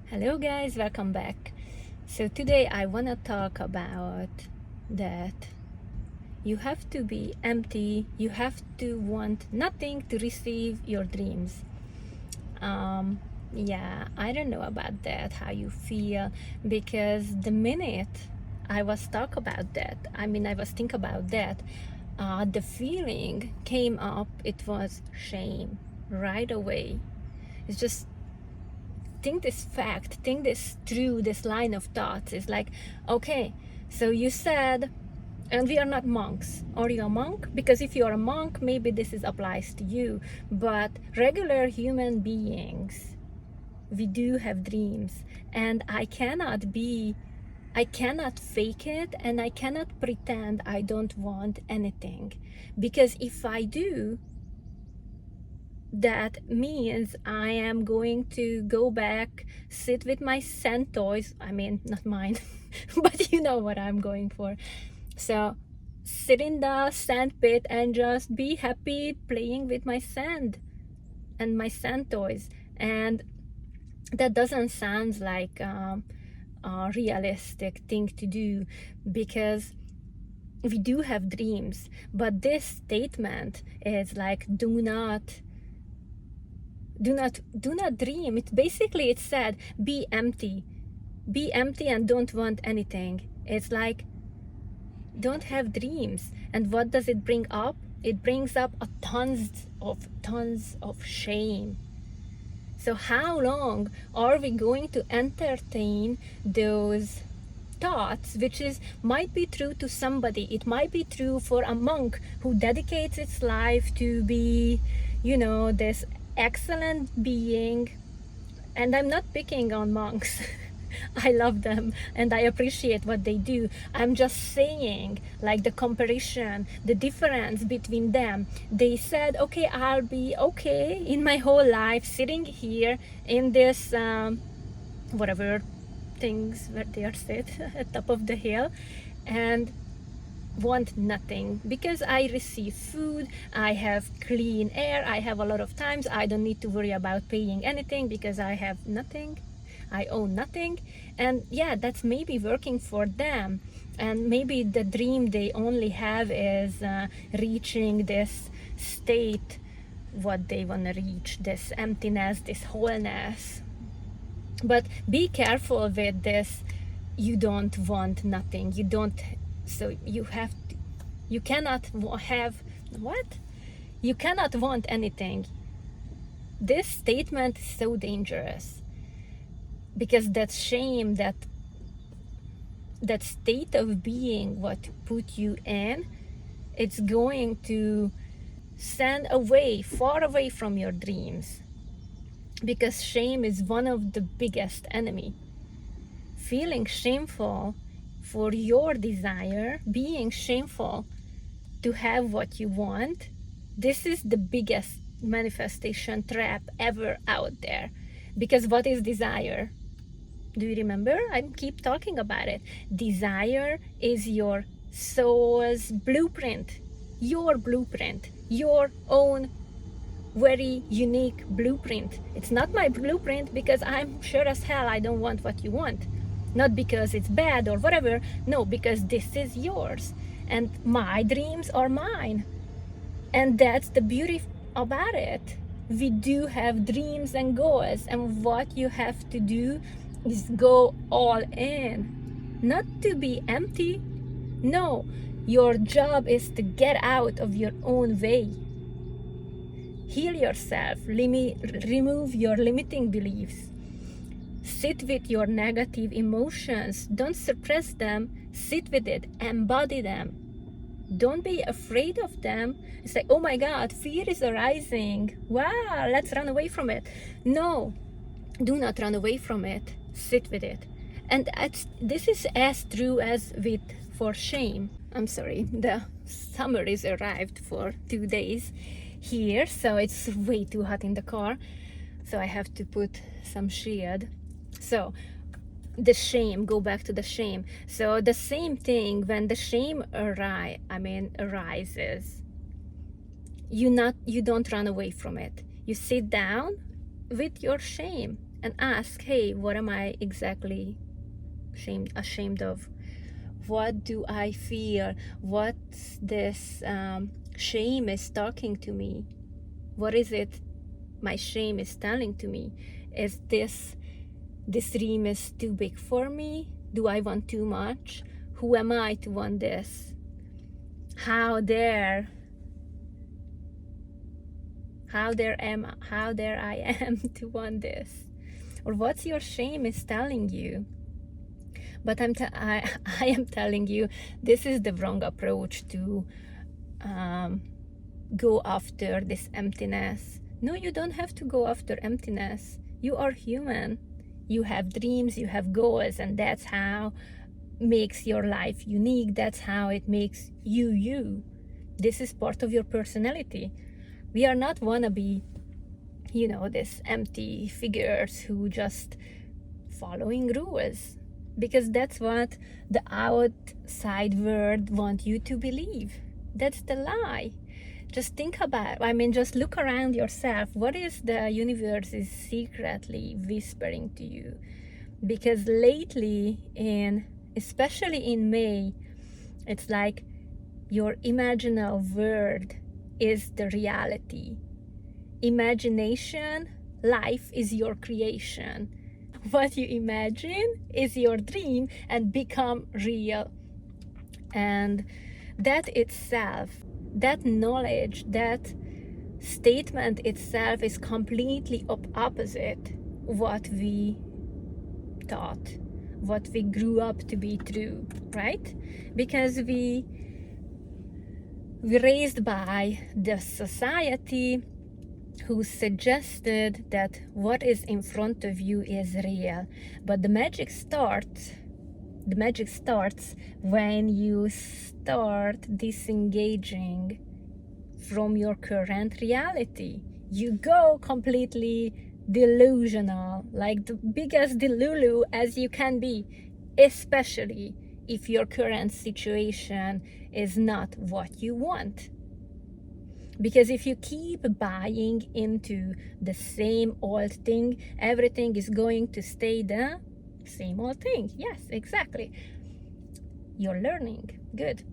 Hello guys, welcome back. So today I want to talk about that you have to be empty, you have to want nothing to receive your dreams. Yeah, I don't know about that, how you feel, because the minute I was think about that, the feeling came up, it was shame right away. It's just think this fact, think this true, this line of thoughts is like, okay, so you said, and we are not monks. Are you a monk? Because if you're a monk, maybe this applies to you. But regular human beings, we do have dreams, and I cannot fake it, and I cannot pretend I don't want anything, because if I do, that means I am going to go back, sit with my sand toys. I mean, not mine, but you know what I'm going for. So sit in the sand pit and just be happy playing with my sand and my sand toys. And that doesn't sound like a realistic thing to do, because we do have dreams. But this statement is like, do not dream. It said be empty and don't want anything. It's like, don't have dreams. And what does it bring up? It brings up a tons of shame. So how long are we going to entertain those thoughts, which might be true to somebody? It might be true for a monk who dedicates its life to be, this excellent being. And I'm not picking on monks. I love them and I appreciate what they do. I'm just saying, like, the comparison, the difference between them. They said, okay, I'll be okay in my whole life sitting here in this whatever things where they are sit at top of the hill, and want nothing, because I receive food, I have clean air, I have a lot of times, I don't need to worry about paying anything because I have nothing, I own nothing. And yeah, that's maybe working for them, and maybe the dream they only have is reaching this state, what they want to reach, this emptiness, this wholeness. But be careful with this, you don't want nothing, you cannot have what? You cannot want anything. This statement is so dangerous, because that shame, that state of being, what put you in, it's going to send away, far away from your dreams, because shame is one of the biggest enemy. Feeling shameful for your desire, being shameful to have what you want, this is the biggest manifestation trap ever out there. Because what is desire? Do you remember? I keep talking about it. Desire is your soul's blueprint, your own very unique blueprint. It's not my blueprint, because I'm sure as hell I don't want what you want. Not because it's bad or whatever, no, because this is yours and my dreams are mine. And that's the beauty about it. We do have dreams and goals, and what you have to do is go all in, not to be empty. No, your job is to get out of your own way. Heal yourself, remove your limiting beliefs. Sit with your negative emotions. Don't suppress them. Sit with it. Embody them. Don't be afraid of them. It's like, oh my God, fear is arising. Wow, let's run away from it. No, do not run away from it. Sit with it. And this is as true as for shame. I'm sorry, the summer is arrived for 2 days here, so it's way too hot in the car. So I have to put some shade. So the shame, go back to the shame. So the same thing, when the shame arises, you don't run away from it. You sit down with your shame and ask, hey, what am I exactly ashamed of? What do I fear? What this shame is talking to me? What is it my shame is telling to me? Is this dream is too big for me? Do I want too much? Who am I to want this? How dare I am to want this? Or what's your shame is telling you? But I am telling you, this is the wrong approach to go after this emptiness. No, you don't have to go after emptiness. You are human. You have dreams, you have goals, and that's how makes your life unique. That's how it makes you you. This is part of your personality. We are not wannabe, this empty figures who just following rules, because that's what the outside world want you to believe. That's the lie. Just think about, just look around yourself. What is the universe is secretly whispering to you? Because lately, especially in May, it's like your imaginal world is the reality. Imagination, life is your creation. What you imagine is your dream and become real. And that itself, that knowledge, that statement itself is completely opposite what we taught, what we grew up to be true, right? Because we raised by the society who suggested that what is in front of you is real. But the magic starts when you start disengaging from your current reality. You go completely delusional, like the biggest delulu as you can be, especially if your current situation is not what you want. Because if you keep buying into the same old thing, everything is going to stay the same old thing. Yes, exactly. You're learning. Good.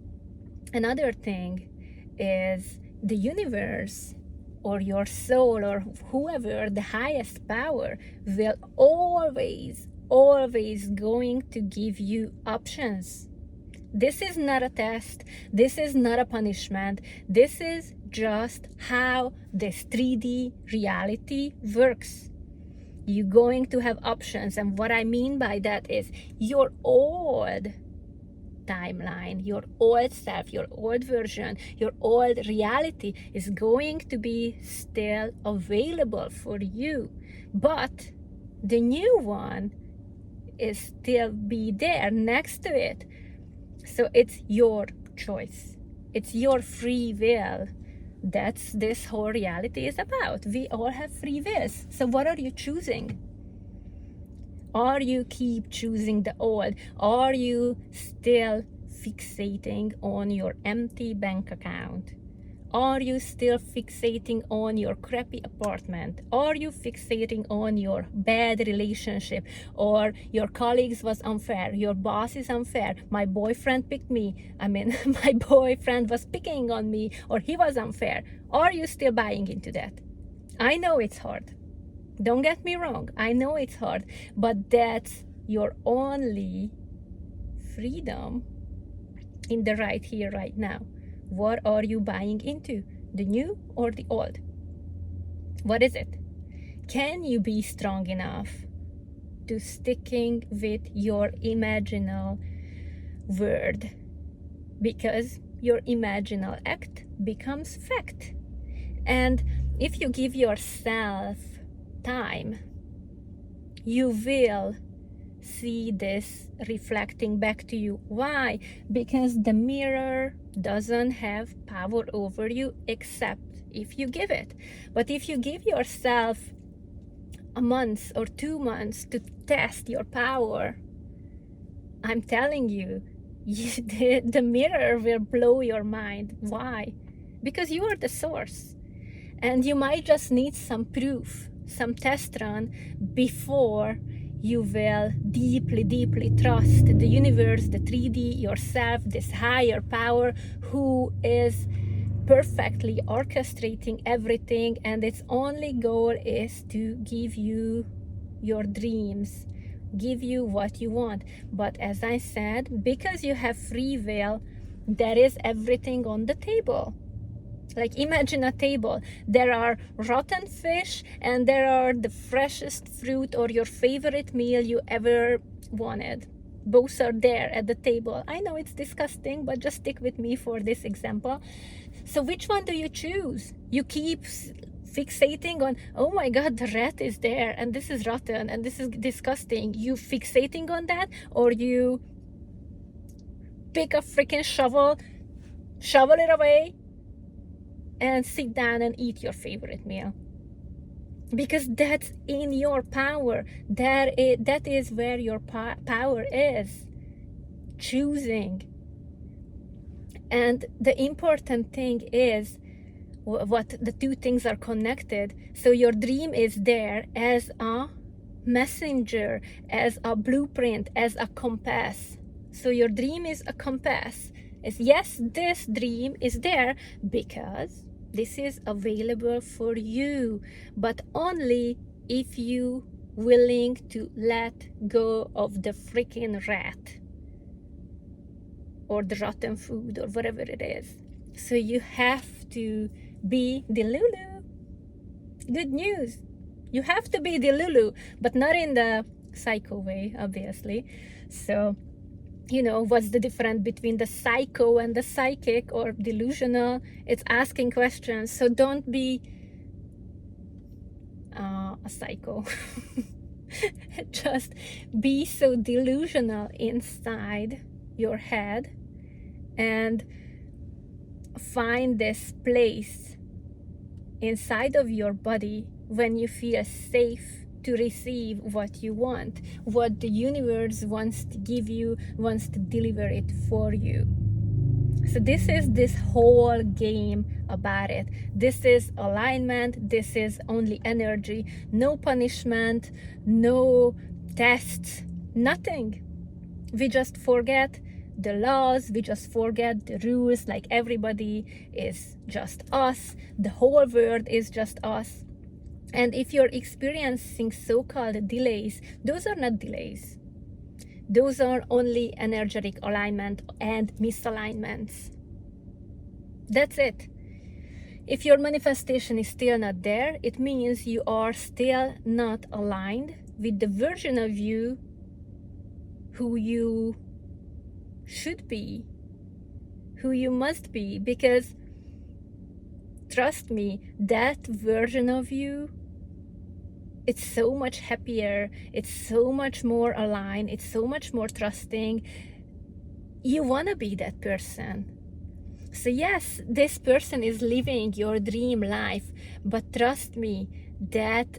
Another thing is the universe or your soul or whoever, the highest power, will always going to give you options. This is not a test. This is not a punishment. This is just how this 3D reality works. You're going to have options. And what I mean by that is your old timeline, your old self, your old version, your old reality is going to be still available for you. But the new one is still be there next to it. So it's your choice. It's your free will. That's this whole reality is about. We all have free wills. So what are you choosing? Are you keep choosing the old? Are you still fixating on your empty bank account? Are you still fixating on your crappy apartment? Are you fixating on your bad relationship? Or your colleagues was unfair? Your boss is unfair? My boyfriend picked me. My boyfriend was picking on me, or he was unfair. Are you still buying into that? I know it's hard. Don't get me wrong. I know it's hard, but that's your only freedom in the right here, right now. What are you buying into? The new or the old? What is it? Can you be strong enough to sticking with your imaginal word? Because your imaginal act becomes fact. And if you give yourself time, you will see this reflecting back to you. Why? Because the mirror doesn't have power over you except if you give it. But if you give yourself a month or 2 months to test your power, I'm telling you, the mirror will blow your mind. Why? Because you are the source. And you might just need some proof some test run before you will deeply trust the universe, the 3D, yourself, this higher power who is perfectly orchestrating everything, and its only goal is to give you your dreams, give you what you want. But as I said, because you have free will, there is everything on the table. Like, imagine a table. There are rotten fish and there are the freshest fruit or your favorite meal you ever wanted. Both are there at the table. I know it's disgusting, but just stick with me for this example. So which one do you choose? You keep fixating on, oh my God, the rat is there and this is rotten and this is disgusting. You fixating on that, or you pick a freaking shovel it away, and sit down and eat your favorite meal? Because that's in your power. That is where your power is. Choosing. And the important thing is what the two things are connected. So your dream is there as a messenger, as a blueprint, as a compass. So your dream is a compass. Is, yes, this dream is there because this is available for you, but only if you willing to let go of the freaking rat or the rotten food or whatever it is. So you have to be the Lulu. Good news. You have to be the Lulu, but not in the psycho way, obviously. So, you know, what's the difference between the psycho and the psychic or delusional? It's asking questions. So don't be a psycho. Just be so delusional inside your head and find this place inside of your body when you feel safe to receive what you want, what the universe wants to give you, wants to deliver it for you. So this is this whole game about it. This is alignment. This is only energy. No punishment, no tests, nothing. We just forget the laws, we just forget the rules, like everybody is just us. The whole world is just us. And if you're experiencing so-called delays, those are not delays. Those are only energetic alignment and misalignments. That's it. If your manifestation is still not there, it means you are still not aligned with the version of you who you should be, who you must be. Because trust me, that version of you, it's so much happier, it's so much more aligned, it's so much more trusting. You want to be that person. So yes, this person is living your dream life, but trust me, that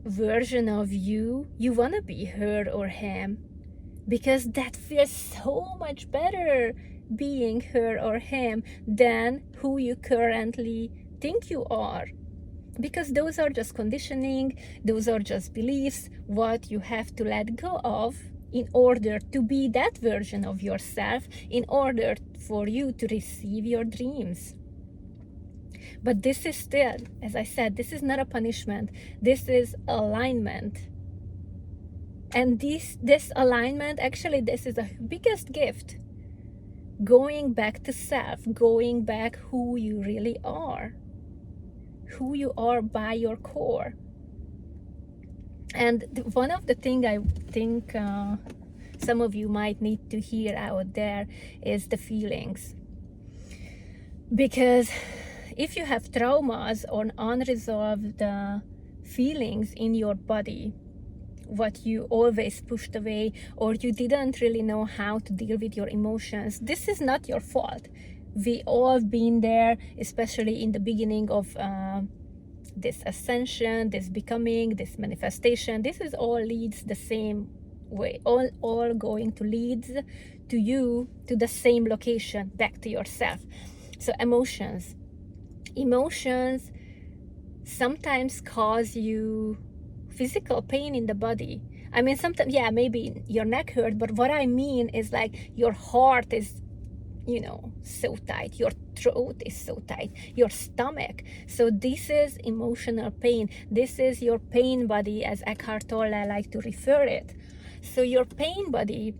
version of you, you want to be her or him, because that feels so much better being her or him than who you currently think you are. Because those are just conditioning, those are just beliefs, what you have to let go of in order to be that version of yourself, in order for you to receive your dreams. But this is still, as I said, this is not a punishment, this is alignment. And this alignment, actually, this is the biggest gift. Going back to self, going back who you really are. Who you are by your core. And one of the things I think some of you might need to hear out there is the feelings. Because if you have traumas or unresolved feelings in your body, what you always pushed away, or you didn't really know how to deal with your emotions, this is not your fault. We all been there, especially in the beginning of this ascension, this becoming, this manifestation. This is all leads the same way, all going to lead to you to the same location, back to yourself. So emotions sometimes cause you physical pain in the body. I mean, sometimes, yeah, maybe your neck hurt, but what I mean is like your heart is, so tight, your throat is so tight, your stomach. So this is emotional pain. This is your pain body, as Eckhart Tolle like to refer it. So your pain body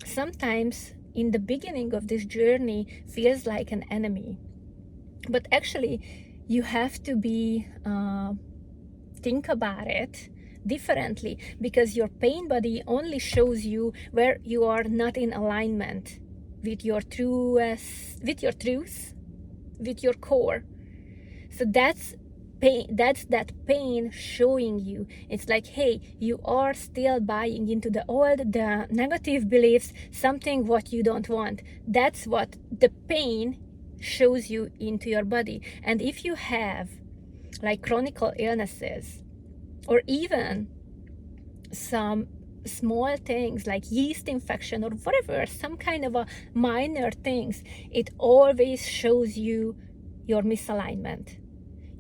sometimes in the beginning of this journey feels like an enemy, but actually you have to be think about it differently, because your pain body only shows you where you are not in alignment with your truth, with your core. So that's pain. That's that pain showing you. It's like, hey, you are still buying into the negative beliefs, something what you don't want. That's what the pain shows you into your body. And if you have like chronic illnesses, or even some small things like yeast infection or whatever, some kind of a minor things, it always shows you your misalignment.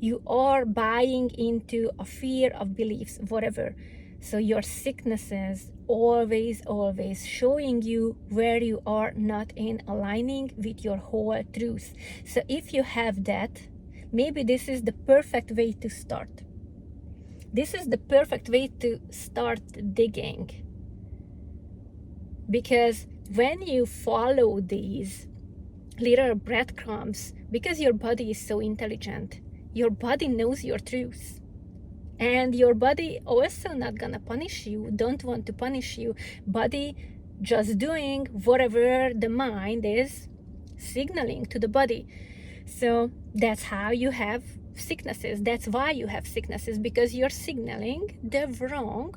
You are buying into a fear of beliefs, whatever. So your sicknesses always showing you where you are not in aligning with your whole truth. So if you have that, maybe this is the perfect way to start. This is the perfect way to start digging. Because when you follow these little breadcrumbs, because your body is so intelligent, your body knows your truth. And your body also not gonna punish you, don't want to punish you. Body just doing whatever the mind is signaling to the body. So that's how you have sicknesses. That's why you have sicknesses, because you're signaling the wrong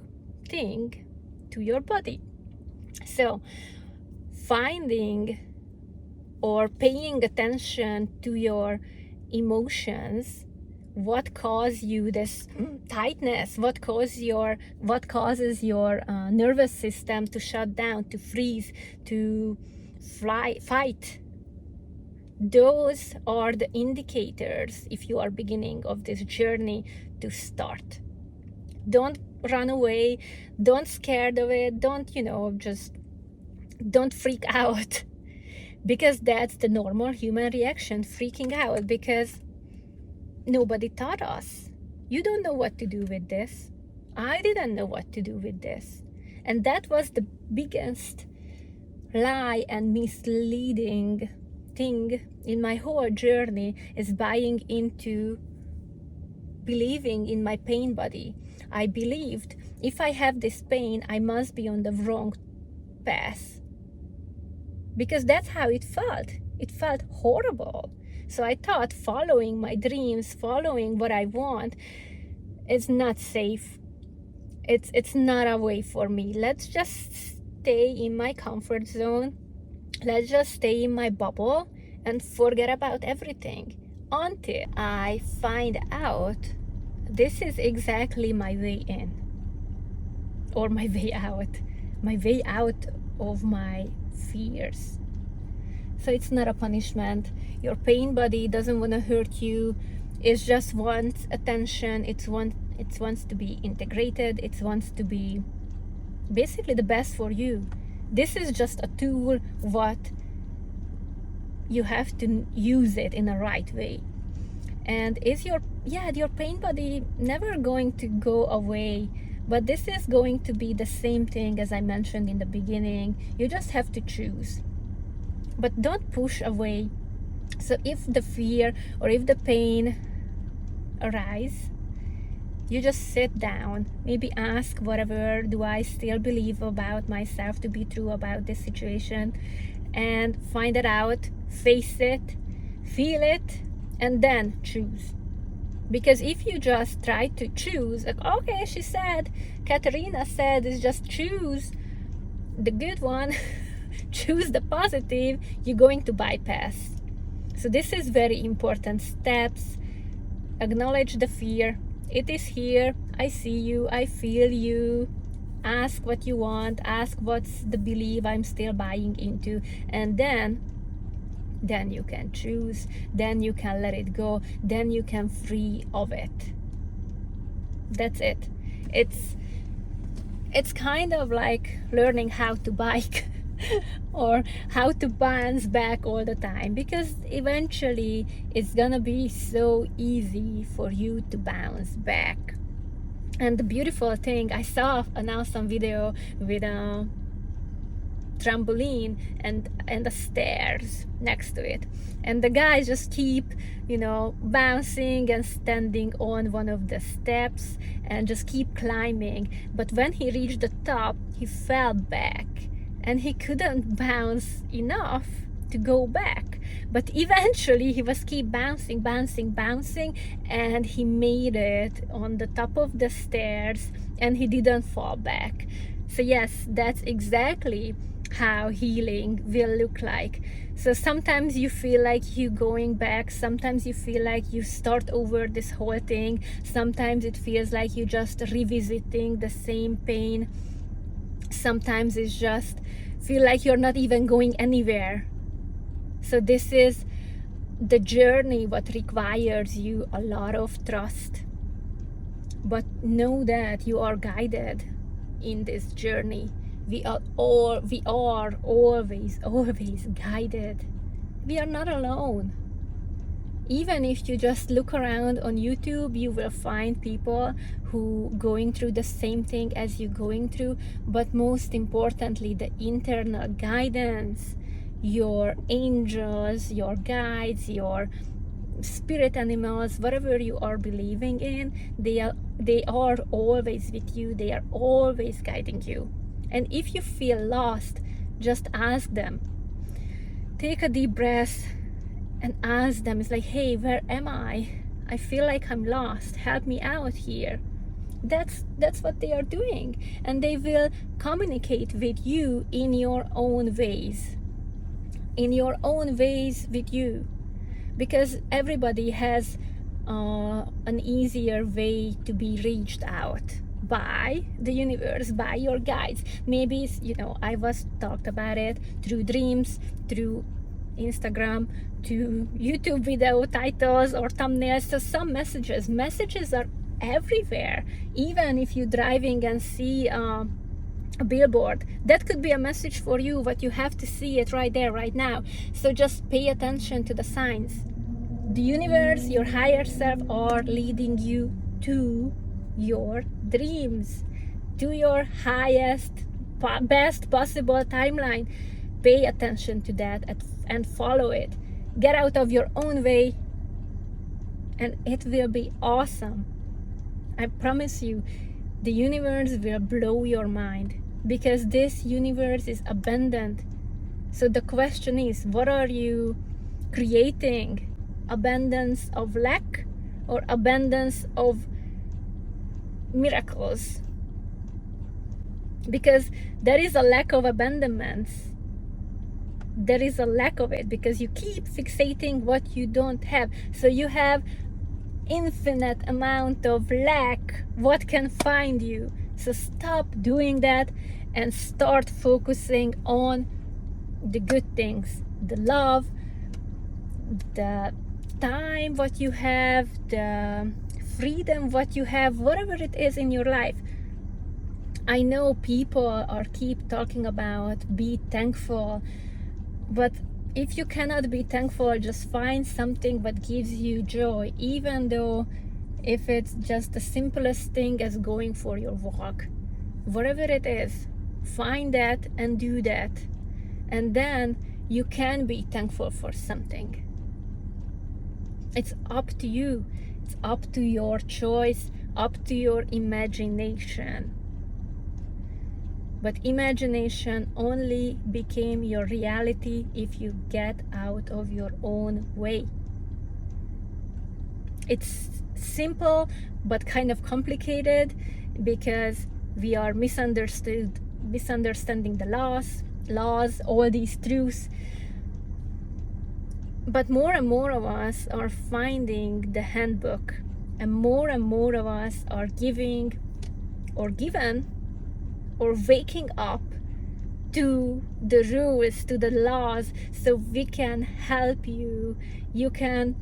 thing to your body. So finding or paying attention to your emotions, what causes you this tightness, what causes your nervous system to shut down, to freeze, to fight. Those are the indicators, if you are beginning of this journey, to start. Don't run away, don't scared of it, don't freak out, because that's the normal human reaction, freaking out, because nobody taught us. You don't know what to do with this. I didn't know what to do with this. And that was the biggest lie and misleading thing in my whole journey, is buying into believing in my pain body. I believed if I have this pain, I must be on the wrong path, because that's how it felt. It felt horrible. So I thought following my dreams, following what I want, is not safe. It's not a way for me. Let's just stay in my comfort zone. Let's just stay in my bubble and forget about everything, until I find out this is exactly my way in, or my way out of my fears. So it's not a punishment. Your pain body doesn't want to hurt you. It just wants attention. It wants to be integrated. It wants to be basically the best for you. This is just a tool. What you have to use it in the right way. And is your pain body never going to go away? But this is going to be the same thing as I mentioned in the beginning. You just have to choose. But don't push away. So if the fear or if the pain arise, you just sit down, maybe ask, whatever do I still believe about myself to be true about this situation, and find it out, face it, feel it, and then choose. Because if you just try to choose, like, okay, Katerina said, is just choose the good one, choose the positive, you're going to bypass. So this is very important steps. Acknowledge the fear. It is here. I see you. I feel you. Ask what you want. Ask what's the belief I'm still buying into. And then you can choose. Then you can let it go. Then you can free of it. That's it. It's kind of like learning how to bike or how to bounce back all the time, because eventually it's gonna be so easy for you to bounce back. And the beautiful thing, I saw an awesome video with a trampoline and the stairs next to it, and the guys just keep bouncing and standing on one of the steps and just keep climbing. But when he reached the top, he fell back and he couldn't bounce enough to go back. But eventually he was keep bouncing, and he made it on the top of the stairs and he didn't fall back. So yes, that's exactly how healing will look like. So sometimes you feel like you going back, sometimes you feel like you start over this whole thing, sometimes it feels like you just revisiting the same pain, sometimes it's just feel like you're not even going anywhere. So this is the journey what requires you a lot of trust, but know that you are guided in this journey. We are always guided. We are not alone. Even if you just look around on YouTube, you will find people who going through the same thing as you going through. But most importantly, the internal guidance, your angels, your guides, your spirit animals, whatever you are believing in, they are always with you. They are always guiding you. And if you feel lost, just ask them. Take a deep breath and ask them. It's like, hey, where am I? I feel like I'm lost. Help me out here. That's what they are doing. And they will communicate with you in your own ways. In your own ways with you. Because everybody has an easier way to be reached out by the universe, by your guides. Maybe I was talked about it through dreams, through Instagram, to YouTube video titles or thumbnails. So some messages are everywhere. Even if you're driving and see a billboard, that could be a message for you, but you have to see it right there, right now. So just pay attention to the signs. The universe, your higher self are leading you to your dreams, to your highest, best possible timeline. Pay attention to that and follow it. Get out of your own way and it will be awesome. I promise you, the universe will blow your mind, because this universe is abundant. So the question is, what are you creating? Abundance of lack or abundance of miracles? Because there is a lack of abundance. There is a lack of it because you keep fixating what you don't have. So you have infinite amount of lack, what can find you. So stop doing that and start focusing on the good things, the love, the time what you have, the freedom what you have, whatever it is in your life. I know people are keep talking about be thankful, but if you cannot be thankful, just find something that gives you joy, even though if it's just the simplest thing as going for your walk, whatever it is, find that and do that, and then you can be thankful for something. It's up to you. It's up to your choice, up to your imagination. But imagination only became your reality if you get out of your own way. It's simple but kind of complicated because we are misunderstanding the laws, all these truths. But more and more of us are finding the handbook, and more of us are given or waking up to the rules, to the laws, so we can help you. You can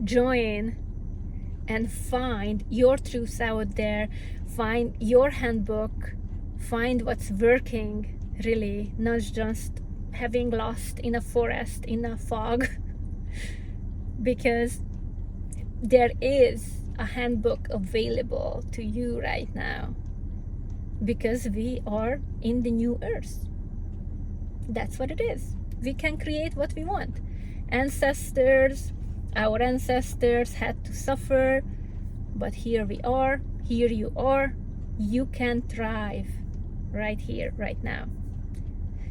join and find your truths out there, find your handbook, find what's working really, not just having lost in a forest, in a fog. Because there is a handbook available to you right now, because we are in the new earth. That's what it is. We can create what we want. Our ancestors had to suffer, but here we are, here you are. You can thrive right here, right now.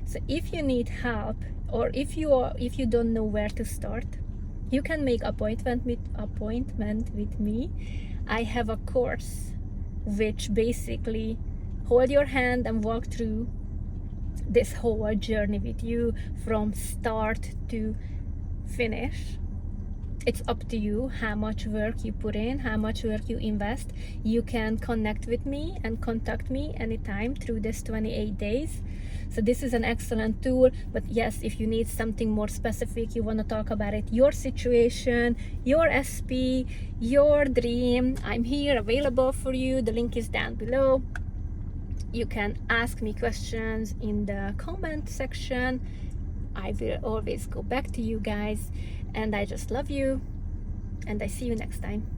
So if you need help, or if you don't know where to start, you can make appointment with me. I have a course which basically hold your hand and walk through this whole journey with you from start to finish. It's up to you how much work you put in, how much work you invest. You can connect with me and contact me anytime through this 28 days. So this is an excellent tool. But yes, if you need something more specific, you want to talk about it, your situation, your SP, your dream, I'm here available for you. The link is down below. You can ask me questions in the comment section. I will always go back to you guys, and I just love you, and I see you next time.